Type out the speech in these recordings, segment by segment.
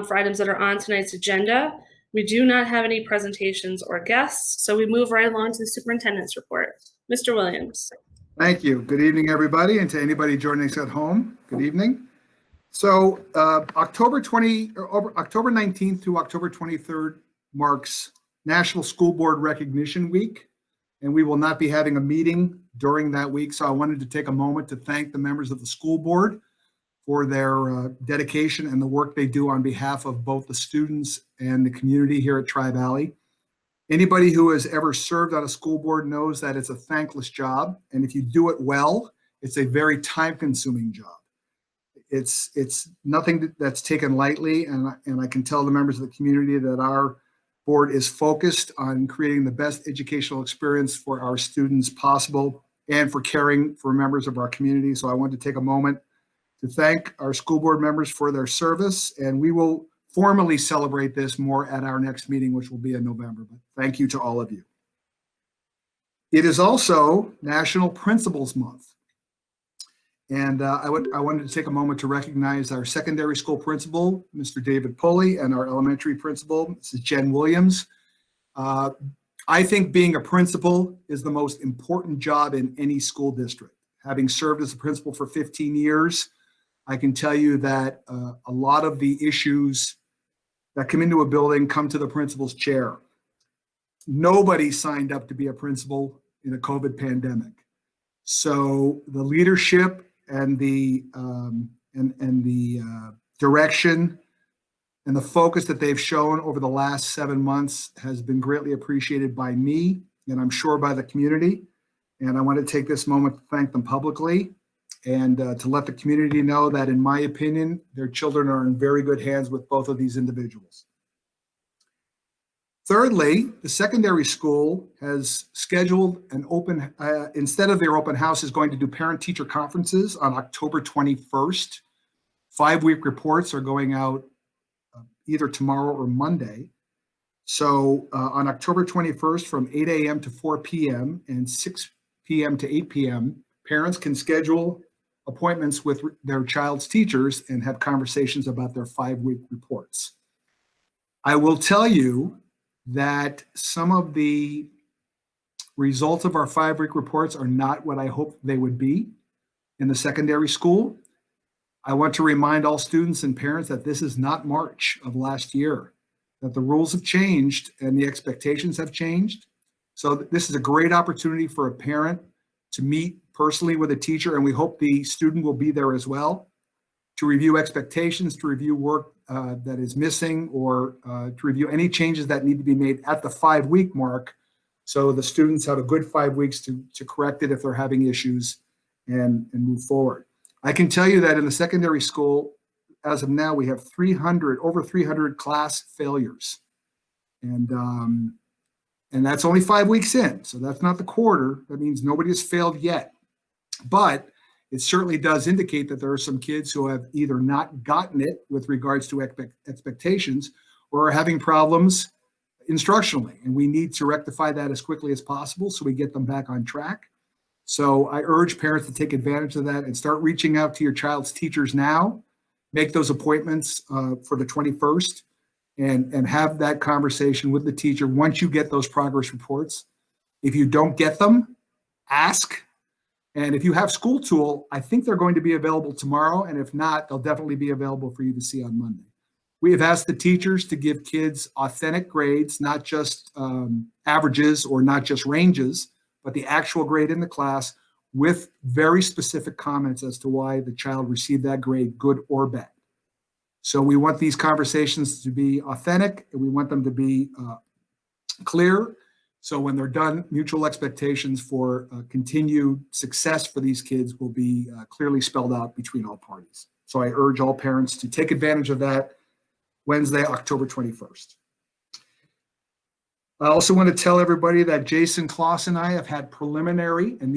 for items that are on tonight's agenda. We do not have any presentations or guests, so we move right along to the superintendent's report. Mr. Williams. Thank you. Good evening, everybody, and to anybody joining us at home, good evening. So October 19th through October 23rd marks National School Board Recognition Week, and we will not be having a meeting during that week. So I wanted to take a moment to thank the members of the school board for their dedication and the work they do on behalf of both the students and the community here at Tri-Valley. Anybody who has ever served on a school board knows that it's a thankless job, and if you do it well, it's a very time-consuming job. It's nothing that's taken lightly, and I can tell the members of the community that our board is focused on creating the best educational experience for our students possible and for caring for members of our community. So I want to take a moment to thank our school board members for their service, and we will formally celebrate this more at our next meeting, which will be in November. But thank you to all of you. It is also National Principals Month. And I wanted to take a moment to recognize our secondary school principal, Mr. David Pulley, and our elementary principal, Mrs. Jen Williams. I think being a principal is the most important job in any school district. Having served as a principal for 15 years, I can tell you that a lot of the issues that come into a building come to the principal's chair. Nobody signed up to be a principal in a COVID pandemic. So the leadership and the direction and the focus that they've shown over the last 7 months has been greatly appreciated by me, and I'm sure by the community. And I want to take this moment to thank them publicly and to let the community know that, in my opinion, their children are in very good hands with both of these individuals. Thirdly, the secondary school has scheduled an open, instead of their open house, is going to do parent-teacher conferences on October 21st. 5-week reports are going out either tomorrow or Monday. So on October 21st from 8 a.m. to 4 p.m. and 6 p.m. to 8 p.m., parents can schedule appointments with their child's teachers and have conversations about their 5-week reports. I will tell you that some of the results of our 5-week reports are not what I hoped they would be in the secondary school. I want to remind all students and parents that this is not March of last year, that the rules have changed and the expectations have changed. So this is a great opportunity for a parent to meet personally with a teacher, and we hope the student will be there as well, to review expectations, to review work that is missing, or to review any changes that need to be made at the 5-week mark, so the students have a good 5 weeks to correct it if they're having issues and move forward. I can tell you that in the secondary school, as of now, we have over 300 class failures. And that's only 5 weeks in, so that's not the quarter. That means nobody has failed yet. But it certainly does indicate that there are some kids who have either not gotten it with regards to expectations or are having problems instructionally. And we need to rectify that as quickly as possible so we get them back on track. So I urge parents to take advantage of that and start reaching out to your child's teachers now. Make those appointments for the 21st and have that conversation with the teacher once you get those progress reports. If you don't get them, ask. And if you have School Tool, I think they're going to be available tomorrow. And if not, they'll definitely be available for you to see on Monday. We have asked the teachers to give kids authentic grades, not just averages or not just ranges, but the actual grade in the class with very specific comments as to why the child received that grade, good or bad. So we want these conversations to be authentic, and we want them to be clear. So when they're done, mutual expectations for continued success for these kids will be clearly spelled out between all parties. So I urge all parents to take advantage of that Wednesday, October 21st. I also want to tell everybody that Jason Kloss and I have had preliminary, and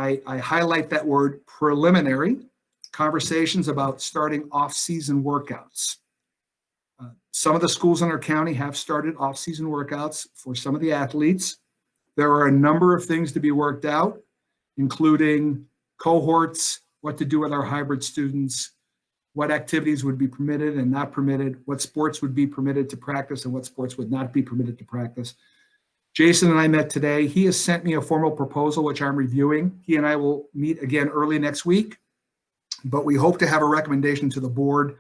I highlight that word preliminary, conversations about starting off-season workouts. Some of the schools in our county have started off-season workouts for some of the athletes. There are a number of things to be worked out, including cohorts, what to do with our hybrid students, what activities would be permitted and not permitted, what sports would be permitted to practice and what sports would not be permitted to practice. Jason and I met today. He has sent me a formal proposal, which I'm reviewing. He and I will meet again early next week, but we hope to have a recommendation to the board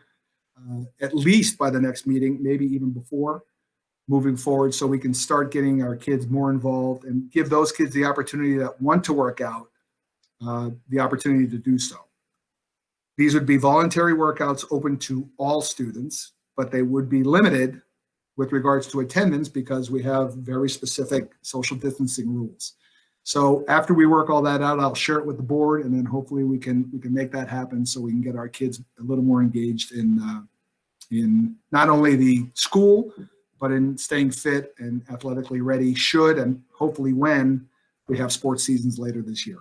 at least by the next meeting, maybe even before, moving forward, so we can start getting our kids more involved and give those kids the opportunity that want to work out, the opportunity to do so. These would be voluntary workouts open to all students, but they would be limited with regards to attendance because we have very specific social distancing rules. So after we work all that out, I'll share it with the board, and then hopefully we can make that happen so we can get our kids a little more engaged in not only the school, but in staying fit and athletically ready should and hopefully when we have sports seasons later this year.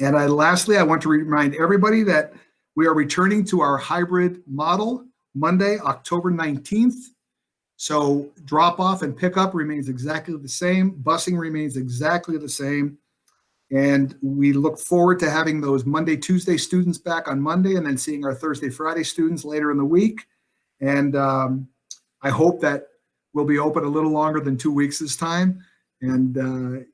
And lastly, I want to remind everybody that we are returning to our hybrid model Monday, October 19th. So drop off and pickup remains exactly the same. Busing remains exactly the same. And we look forward to having those Monday, Tuesday students back on Monday and then seeing our Thursday, Friday students later in the week. And I hope that we'll be open a little longer than 2 weeks this time. And,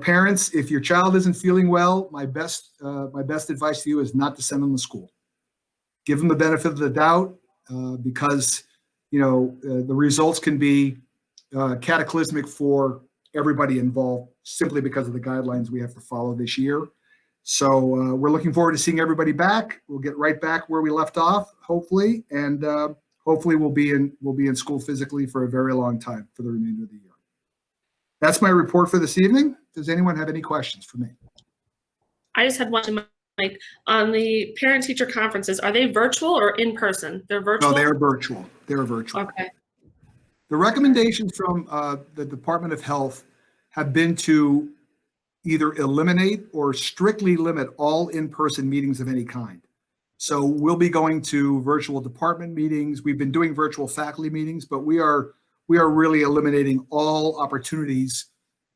parents, if your child isn't feeling well, my best advice to you is not to send them to school. Give them the benefit of the doubt because, the results can be cataclysmic for everybody involved simply because of the guidelines we have to follow this year. So we're looking forward to seeing everybody back. We'll get right back where we left off, hopefully, and hopefully we'll be in school physically for a very long time for the remainder of the year. That's my report for this evening. Does anyone have any questions for me? I just had one, Mike. On the parent-teacher conferences, are they virtual or in person? They're virtual? No, they're virtual. They're virtual. Okay. The recommendations from the Department of Health have been to either eliminate or strictly limit all in-person meetings of any kind. So we'll be going to virtual department meetings. We've been doing virtual faculty meetings, but we are really eliminating all opportunities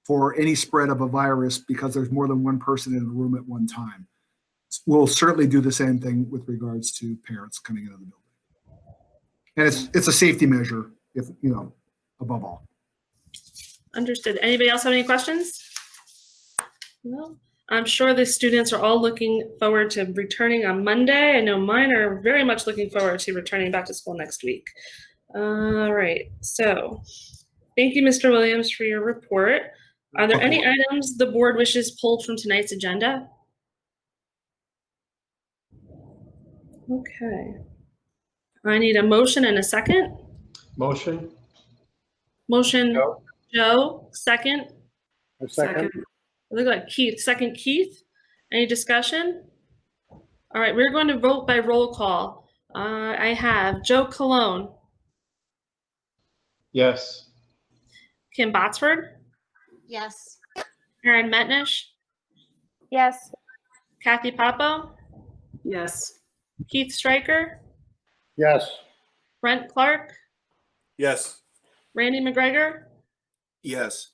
for any spread of a virus because there's more than one person in the room at one time. We'll certainly do the same thing with regards to parents coming into the building. And it's a safety measure, if above all. Understood. Anybody else have any questions? No. I'm sure the students are all looking forward to returning on Monday. I know mine are very much looking forward to returning back to school next week. All right. So thank you, Mr. Williams, for your report. Are there any items the board wishes pulled from tonight's agenda? Okay. I need a motion and a second. Motion. Motion, Joe. Joe, second. A second. It looked like Keith. Second, Keith. Any discussion? All right, we're going to vote by roll call. I have Joe Cologne, Yes. Kim Botsford, Yes. Erin Metnish, Yes. Kathy Papo, Yes. Keith Stryker, Yes. Brent Clark, Yes. Randy McGregor, Yes.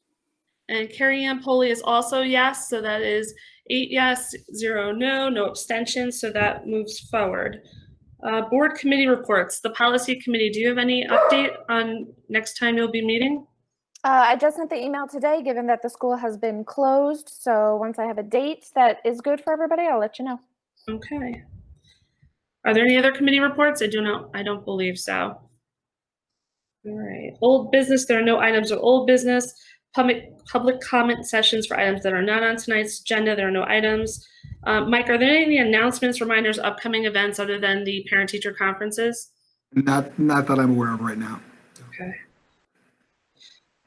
and Carrie Ann Poley is also yes. So that is 8 yes, 0 no, no abstentions. So that moves forward. Board committee reports. The policy committee, do you have any update on next time you'll be meeting? I just sent the email today, given that the school has been closed. So once I have a date that is good for everybody, I'll let you know. Okay. Are there any other committee reports? I don't believe so. All right. Old business. There are no items of old business. Public comment sessions for items that are not on tonight's agenda. There are no items. Mike, are there any announcements, reminders, upcoming events other than the parent-teacher conferences? Not that I'm aware of right now. Okay.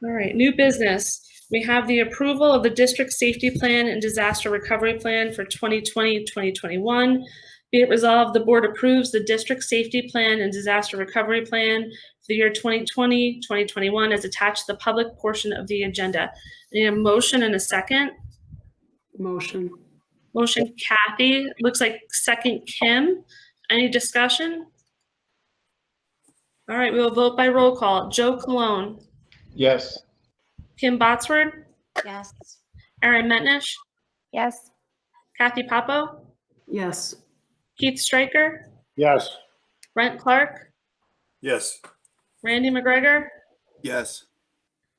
All right. New business. We have the approval of the district safety plan and disaster recovery plan for 2020-2021. Be it resolved, the board approves the district safety plan and disaster recovery plan for the year 2020-2021 as attached to the public portion of the agenda. I need a motion and a second. Motion. Motion, Kathy. Looks like second, Kim. Any discussion? All right, we will vote by roll call. Joe Cologne, Yes. Kim Botsford, Yes. Erin Metnish, Yes. Kathy Papo, Yes. Keith Stryker, Yes. Brent Clark, Yes. Randy McGregor, Yes.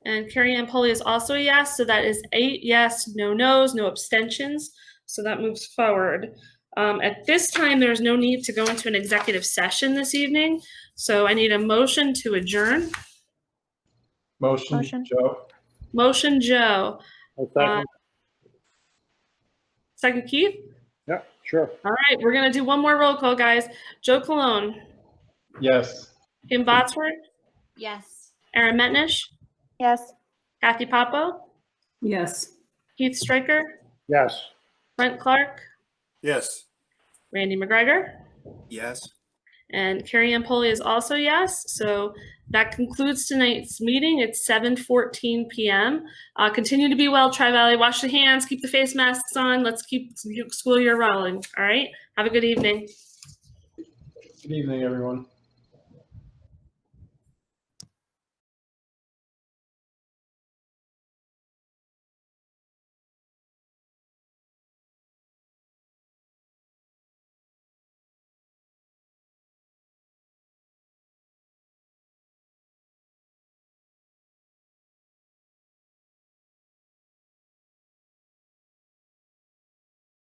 and Carrie Ann Polly is also a yes. So that is 8 yes, no no's, no abstentions. So that moves forward. At this time, there's no need to go into an executive session this evening. So I need a motion to adjourn. Motion, Motion. Joe. Motion, Joe. I second. Second, Keith. Yeah, sure. All right, we're going to do one more roll call, guys. Joe Colon, Yes. Kim Botsford, Yes. Aaron Metnish, Yes. Kathy Papo, Yes. Keith Stryker, Yes. Brent Clark, Yes. Randy McGregor, Yes. and Carrie Ann Polly is also yes. So that concludes tonight's meeting. It's 7:14 p.m. Continue to be well, Tri-Valley. Wash your hands, keep the face masks on. Let's keep school year rolling. All right. Have a good evening. Good evening, everyone.